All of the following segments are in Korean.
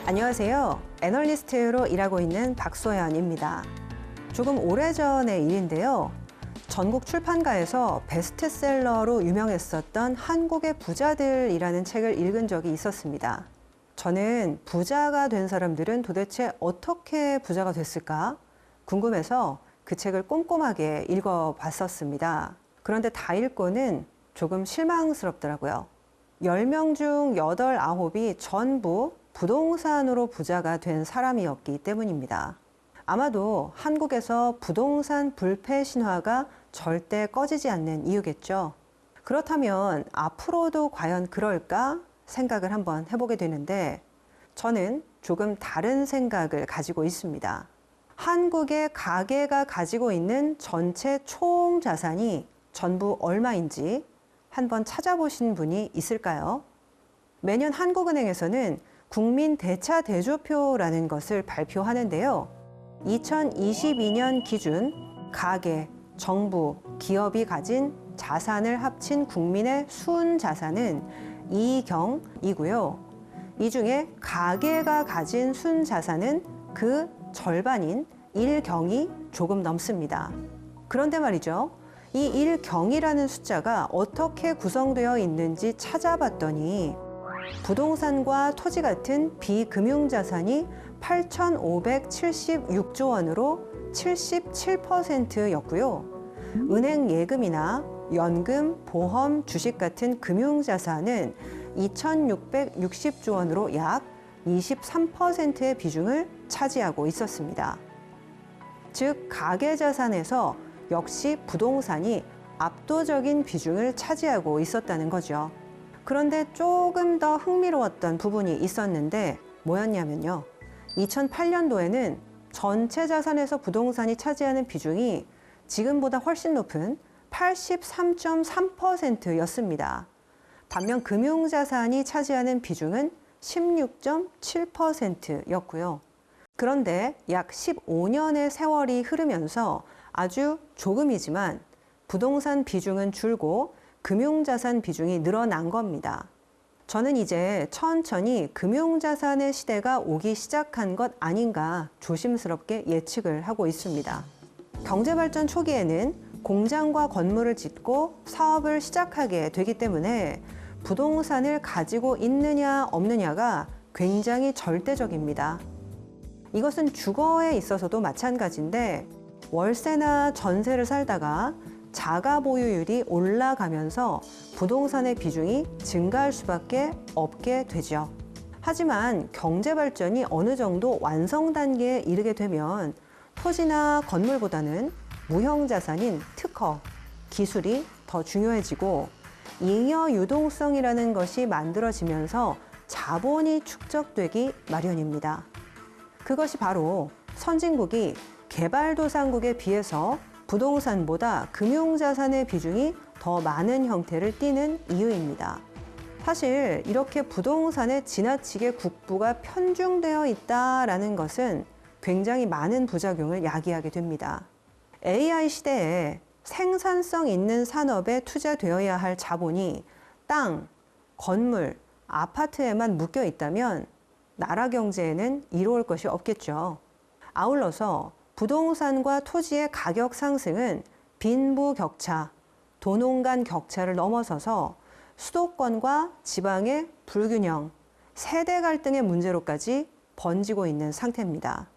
안녕하세요. 애널리스트로 일하고 있는 박소연입니다. 조금 오래전의 일인데요. 전국 출판가에서 베스트셀러로 유명했었던 한국의 부자들이라는 책을 읽은 적이 있었습니다. 저는 부자가 된 사람들은 도대체 어떻게 부자가 됐을까 궁금해서 그 책을 꼼꼼하게 읽어봤었습니다. 그런데 다 읽고는 조금 실망스럽더라고요. 10명 중 8, 9이 전부 부동산으로 부자가 된 사람이었기 때문입니다. 아마도 한국에서 부동산 불패 신화가 절대 꺼지지 않는 이유겠죠. 그렇다면 앞으로도 과연 그럴까 생각을 한번 해보게 되는데 저는 조금 다른 생각을 가지고 있습니다. 한국의 가계가 가지고 있는 전체 총 자산이 전부 얼마인지 한번 찾아보신 분이 있을까요? 매년 한국은행에서는 국민 대차 대조표라는 것을 발표하는데요. 2022년 기준 가계, 정부, 기업이 가진 자산을 합친 국민의 순 자산은 2경이고요. 이 중에 가계가 가진 순 자산은 그 절반인 1경이 조금 넘습니다. 그런데 말이죠. 이 1경이라는 숫자가 어떻게 구성되어 있는지 찾아봤더니 부동산과 토지 같은 비금융자산이 8,576조 원으로 77%였고요. 은행 예금이나 연금, 보험, 주식 같은 금융자산은 2,660조 원으로 약 23%의 비중을 차지하고 있었습니다. 즉, 가계자산에서 역시 부동산이 압도적인 비중을 차지하고 있었다는 거죠. 그런데 조금 더 흥미로웠던 부분이 있었는데 뭐였냐면요. 2008년도에는 전체 자산에서 부동산이 차지하는 비중이 지금보다 훨씬 높은 83.3%였습니다. 반면 금융자산이 차지하는 비중은 16.7%였고요. 그런데 약 15년의 세월이 흐르면서 아주 조금이지만 부동산 비중은 줄고 금융자산 비중이 늘어난 겁니다. 저는 이제 천천히 금융자산의 시대가 오기 시작한 것 아닌가 조심스럽게 예측을 하고 있습니다. 경제발전 초기에는 공장과 건물을 짓고 사업을 시작하게 되기 때문에 부동산을 가지고 있느냐 없느냐가 굉장히 절대적입니다. 이것은 주거에 있어서도 마찬가지인데 월세나 전세를 살다가 자가 보유율이 올라가면서 부동산의 비중이 증가할 수밖에 없게 되죠. 하지만 경제 발전이 어느 정도 완성 단계에 이르게 되면 토지나 건물보다는 무형 자산인 특허, 기술이 더 중요해지고 잉여 유동성이라는 것이 만들어지면서 자본이 축적되기 마련입니다. 그것이 바로 선진국이 개발도상국에 비해서 부동산보다 금융자산의 비중이 더 많은 형태를 띠는 이유입니다. 사실 이렇게 부동산에 지나치게 국부가 편중되어 있다는 것은 굉장히 많은 부작용을 야기하게 됩니다. AI 시대에 생산성 있는 산업에 투자되어야 할 자본이 땅, 건물, 아파트에만 묶여 있다면 나라 경제에는 이로울 것이 없겠죠. 아울러서 부동산과 토지의 가격 상승은 빈부격차, 도농 간 격차를 넘어서서 수도권과 지방의 불균형, 세대 갈등의 문제로까지 번지고 있는 상태입니다.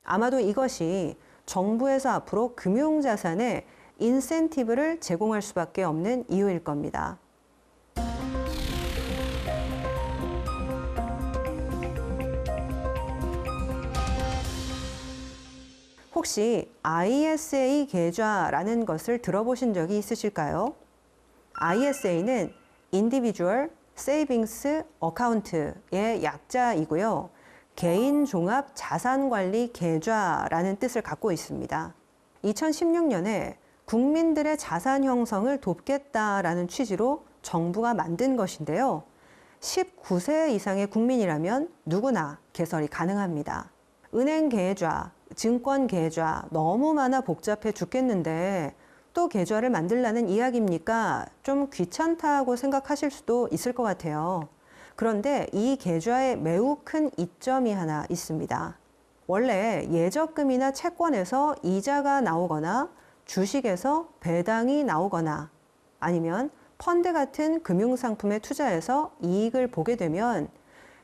아마도 이것이 정부에서 앞으로 금융자산에 인센티브를 제공할 수밖에 없는 이유일 겁니다. 혹시 ISA 계좌라는 것을 들어보신 적이 있으실까요? ISA는 Individual Savings Account의 약자이고요. 개인 종합 자산관리 계좌라는 뜻을 갖고 있습니다. 2016년에 국민들의 자산 형성을 돕겠다라는 취지로 정부가 만든 것인데요. 19세 이상의 국민이라면 누구나 개설이 가능합니다. 은행 계좌, 증권 계좌 너무 많아 복잡해 죽겠는데 또 계좌를 만들라는 이야기입니까? 좀 귀찮다고 생각하실 수도 있을 것 같아요. 그런데 이 계좌에 매우 큰 이점이 하나 있습니다. 원래 예적금이나 채권에서 이자가 나오거나 주식에서 배당이 나오거나 아니면 펀드 같은 금융상품에 투자해서 이익을 보게 되면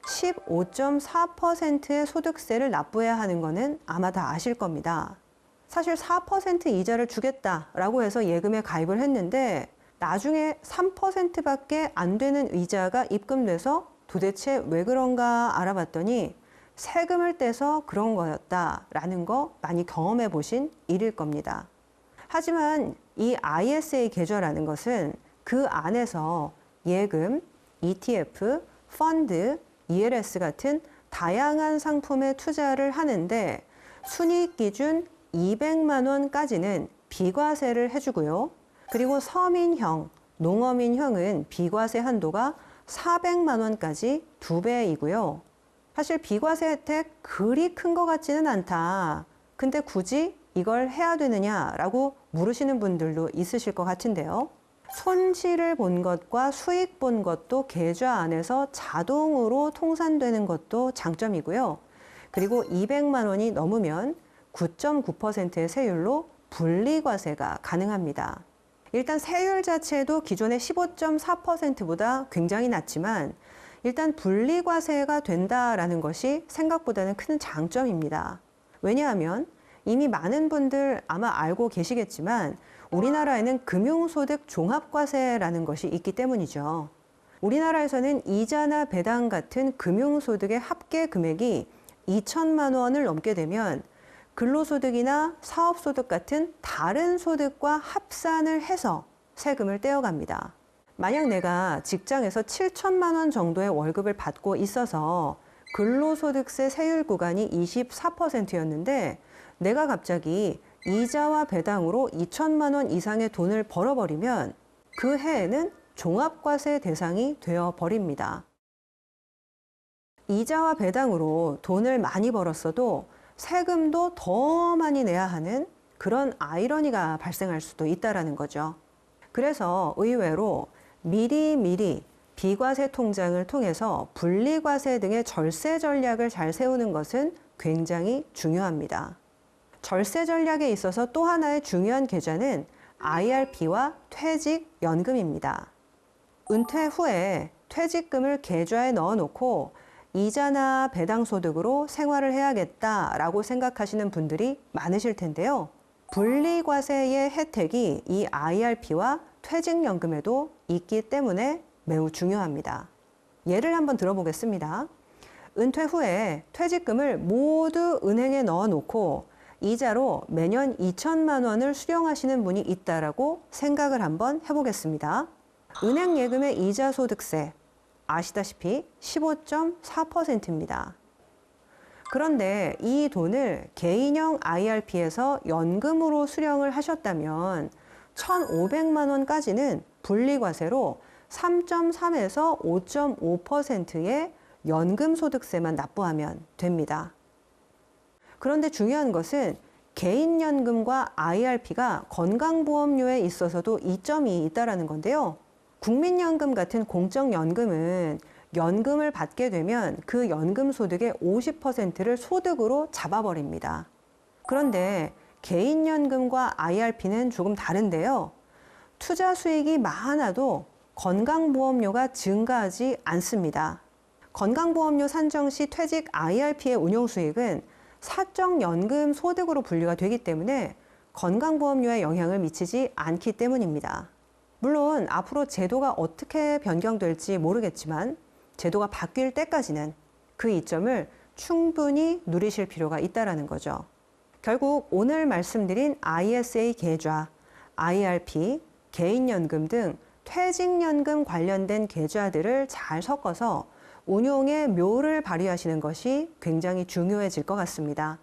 15.4%의 소득세를 납부해야 하는 거는 아마 다 아실 겁니다. 사실 4% 이자를 주겠다라고 해서 예금에 가입을 했는데 나중에 3%밖에 안 되는 이자가 입금돼서 도대체 왜 그런가 알아봤더니 세금을 떼서 그런 거였다라는 거 많이 경험해 보신 일일 겁니다. 하지만 이 ISA 계좌라는 것은 그 안에서 예금, ETF, 펀드, ELS 같은 다양한 상품에 투자를 하는데 순이익 기준 200만 원까지는 비과세를 해주고요. 그리고 서민형, 농어민형은 비과세 한도가 400만 원까지 2배이고요. 사실 비과세 혜택 그리 큰 것 같지는 않다. 근데 굳이 이걸 해야 되느냐라고 물으시는 분들도 있으실 것 같은데요. 손실을 본 것과 수익 본 것도 계좌 안에서 자동으로 통산되는 것도 장점이고요. 그리고 200만 원이 넘으면 9.9%의 세율로 분리과세가 가능합니다. 일단 세율 자체도 기존의 15.4%보다 굉장히 낮지만 일단 분리과세가 된다라는 것이 생각보다는 큰 장점입니다. 왜냐하면 이미 많은 분들 아마 알고 계시겠지만 우리나라에는 금융소득 종합과세라는 것이 있기 때문이죠. 우리나라에서는 이자나 배당 같은 금융소득의 합계 금액이 2천만 원을 넘게 되면 근로소득이나 사업소득 같은 다른 소득과 합산을 해서 세금을 떼어갑니다. 만약 내가 직장에서 7천만 원 정도의 월급을 받고 있어서 근로소득세 세율 구간이 24%였는데 내가 갑자기 이자와 배당으로 2천만 원 이상의 돈을 벌어버리면 그 해에는 종합과세 대상이 되어버립니다. 이자와 배당으로 돈을 많이 벌었어도 세금도 더 많이 내야 하는 그런 아이러니가 발생할 수도 있다는 거죠. 그래서 의외로 미리미리 비과세 통장을 통해서 분리과세 등의 절세 전략을 잘 세우는 것은 굉장히 중요합니다. 절세 전략에 있어서 또 하나의 중요한 계좌는 IRP와 퇴직연금입니다. 은퇴 후에 퇴직금을 계좌에 넣어놓고 이자나 배당 소득으로 생활을 해야겠다라고 생각하시는 분들이 많으실 텐데요. 분리과세의 혜택이 이 IRP와 퇴직연금에도 있기 때문에 매우 중요합니다. 예를 한번 들어보겠습니다. 은퇴 후에 퇴직금을 모두 은행에 넣어놓고 이자로 매년 2천만 원을 수령하시는 분이 있다라고 생각을 한번 해보겠습니다. 은행 예금의 이자 소득세 아시다시피 15.4%입니다. 그런데 이 돈을 개인형 IRP에서 연금으로 수령을 하셨다면 1,500만 원까지는 분리과세로 3.3에서 5.5%의 연금소득세만 납부하면 됩니다. 그런데 중요한 것은 개인연금과 IRP가 건강보험료에 있어서도 이점이 있다는 건데요. 국민연금 같은 공적연금은 연금을 받게 되면 그 연금 소득의 50%를 소득으로 잡아버립니다. 그런데 개인연금과 IRP는 조금 다른데요. 투자 수익이 많아도 건강보험료가 증가하지 않습니다. 건강보험료 산정 시 퇴직 IRP의 운용 수익은 사적연금 소득으로 분류가 되기 때문에 건강보험료에 영향을 미치지 않기 때문입니다. 물론 앞으로 제도가 어떻게 변경될지 모르겠지만 제도가 바뀔 때까지는 그 이점을 충분히 누리실 필요가 있다는 거죠. 결국 오늘 말씀드린 ISA 계좌, IRP, 개인연금 등 퇴직연금 관련된 계좌들을 잘 섞어서 운용의 묘를 발휘하시는 것이 굉장히 중요해질 것 같습니다.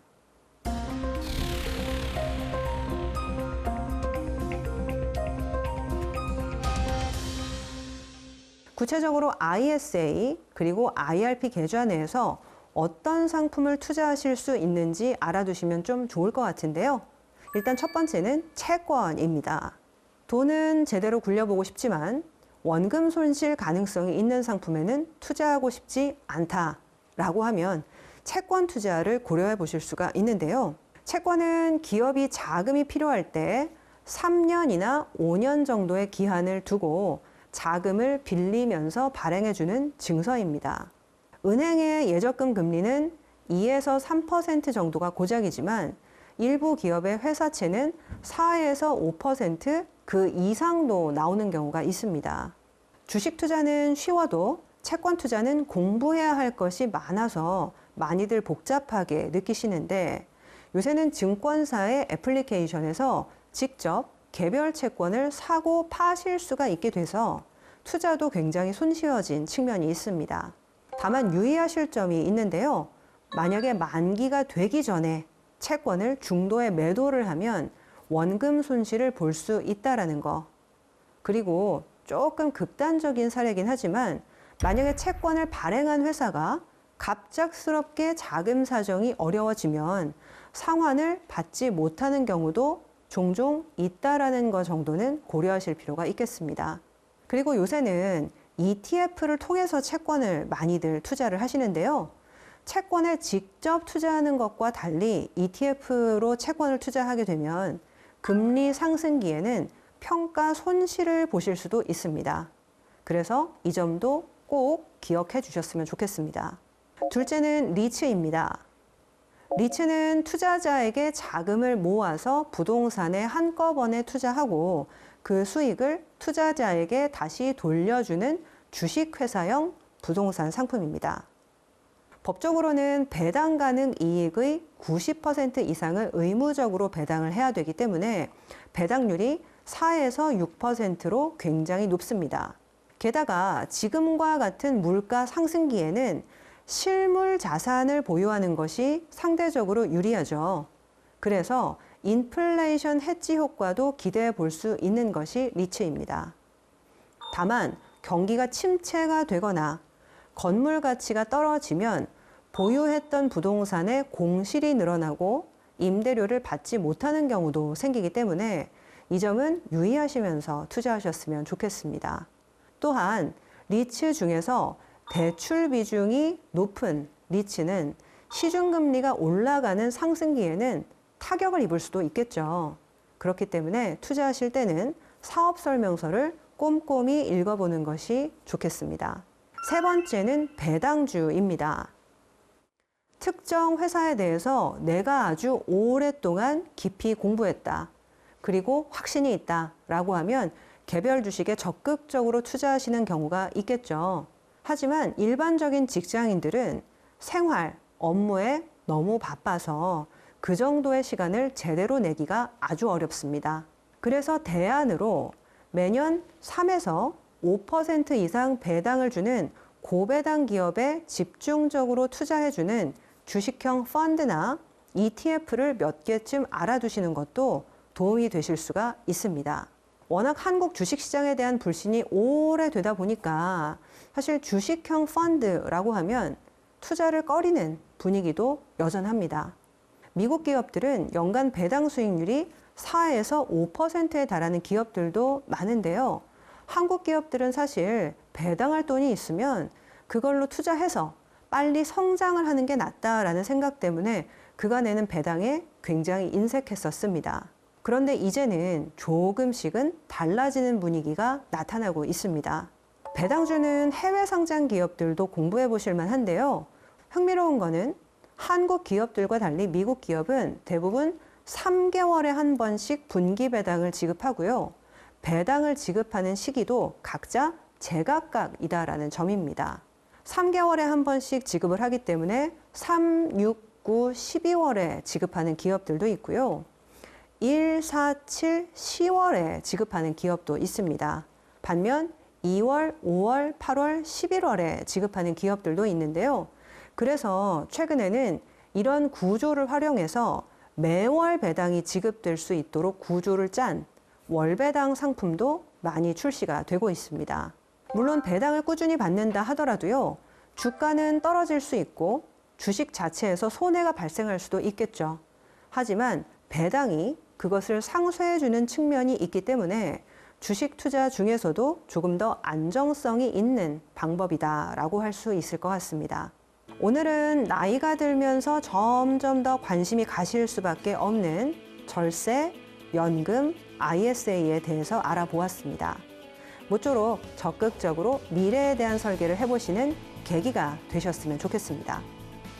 구체적으로 ISA 그리고 IRP 계좌 내에서 어떤 상품을 투자하실 수 있는지 알아두시면 좀 좋을 것 같은데요. 일단 첫 번째는 채권입니다. 돈은 제대로 굴려보고 싶지만 원금 손실 가능성이 있는 상품에는 투자하고 싶지 않다라고 하면 채권 투자를 고려해 보실 수가 있는데요. 채권은 기업이 자금이 필요할 때 3년이나 5년 정도의 기한을 두고 자금을 빌리면서 발행해주는 증서입니다. 은행의 예적금 금리는 2에서 3% 정도가 고작이지만 일부 기업의 회사채는 4에서 5% 이상도 나오는 경우가 있습니다. 주식 투자는 쉬워도 채권 투자는 공부해야 할 것이 많아서 많이들 복잡하게 느끼시는데 요새는 증권사의 애플리케이션에서 직접 개별 채권을 사고 파실 수가 있게 돼서 투자도 굉장히 손쉬워진 측면이 있습니다. 다만 유의하실 점이 있는데요. 만약에 만기가 되기 전에 채권을 중도에 매도를 하면 원금 손실을 볼 수 있다라는 거. 그리고 조금 극단적인 사례긴 하지만 만약에 채권을 발행한 회사가 갑작스럽게 자금 사정이 어려워지면 상환을 받지 못하는 경우도 종종 있다라는 것 정도는 고려하실 필요가 있겠습니다. 그리고 요새는 ETF를 통해서 채권을 많이들 투자를 하시는데요. 채권에 직접 투자하는 것과 달리 ETF로 채권을 투자하게 되면 금리 상승기에는 평가 손실을 보실 수도 있습니다. 그래서 이 점도 꼭 기억해 주셨으면 좋겠습니다. 둘째는 리츠입니다. 리츠는 투자자에게 자금을 모아서 부동산에 한꺼번에 투자하고 그 수익을 투자자에게 다시 돌려주는 주식회사형 부동산 상품입니다. 법적으로는 배당 가능 이익의 90% 이상을 의무적으로 배당을 해야 되기 때문에 배당률이 4에서 6%로 굉장히 높습니다. 게다가 지금과 같은 물가 상승기에는 실물 자산을 보유하는 것이 상대적으로 유리하죠. 그래서 인플레이션 해지 효과도 기대해 볼 수 있는 것이 리츠입니다. 다만 경기가 침체가 되거나 건물 가치가 떨어지면 보유했던 부동산의 공실이 늘어나고 임대료를 받지 못하는 경우도 생기기 때문에 이 점은 유의하시면서 투자하셨으면 좋겠습니다. 또한 리츠 중에서 대출 비중이 높은 리츠는 시중금리가 올라가는 상승기에는 타격을 입을 수도 있겠죠. 그렇기 때문에 투자하실 때는 사업 설명서를 꼼꼼히 읽어보는 것이 좋겠습니다. 세 번째는 배당주입니다. 특정 회사에 대해서 내가 아주 오랫동안 깊이 공부했다. 그리고 확신이 있다라고 하면 개별 주식에 적극적으로 투자하시는 경우가 있겠죠. 하지만 일반적인 직장인들은 생활, 업무에 너무 바빠서 그 정도의 시간을 제대로 내기가 아주 어렵습니다. 그래서 대안으로 매년 3에서 5% 이상 배당을 주는 고배당 기업에 집중적으로 투자해주는 주식형 펀드나 ETF를 몇 개쯤 알아두시는 것도 도움이 되실 수가 있습니다. 워낙 한국 주식시장에 대한 불신이 오래되다 보니까 사실 주식형 펀드라고 하면 투자를 꺼리는 분위기도 여전합니다. 미국 기업들은 연간 배당 수익률이 4에서 5%에 달하는 기업들도 많은데요. 한국 기업들은 사실 배당할 돈이 있으면 그걸로 투자해서 빨리 성장을 하는 게 낫다라는 생각 때문에 그가 내는 배당에 굉장히 인색했었습니다. 그런데 이제는 조금씩은 달라지는 분위기가 나타나고 있습니다. 배당주는 해외 상장 기업들도 공부해 보실 만한데요. 흥미로운 거는 한국 기업들과 달리 미국 기업은 대부분 3개월에 한 번씩 분기 배당을 지급하고요. 배당을 지급하는 시기도 각자 제각각이다라는 점입니다. 3개월에 한 번씩 지급을 하기 때문에 3, 6, 9, 12월에 지급하는 기업들도 있고요. 1, 4, 7, 10월에 지급하는 기업도 있습니다. 반면 2월, 5월, 8월, 11월에 지급하는 기업들도 있는데요. 그래서 최근에는 이런 구조를 활용해서 매월 배당이 지급될 수 있도록 구조를 짠 월배당 상품도 많이 출시가 되고 있습니다. 물론 배당을 꾸준히 받는다 하더라도요. 주가는 떨어질 수 있고 주식 자체에서 손해가 발생할 수도 있겠죠. 하지만 배당이 그것을 상쇄해주는 측면이 있기 때문에 주식 투자 중에서도 조금 더 안정성이 있는 방법이다라고 할 수 있을 것 같습니다. 오늘은 나이가 들면서 점점 더 관심이 가실 수밖에 없는 절세, 연금, ISA에 대해서 알아보았습니다. 모쪼록 적극적으로 미래에 대한 설계를 해보시는 계기가 되셨으면 좋겠습니다.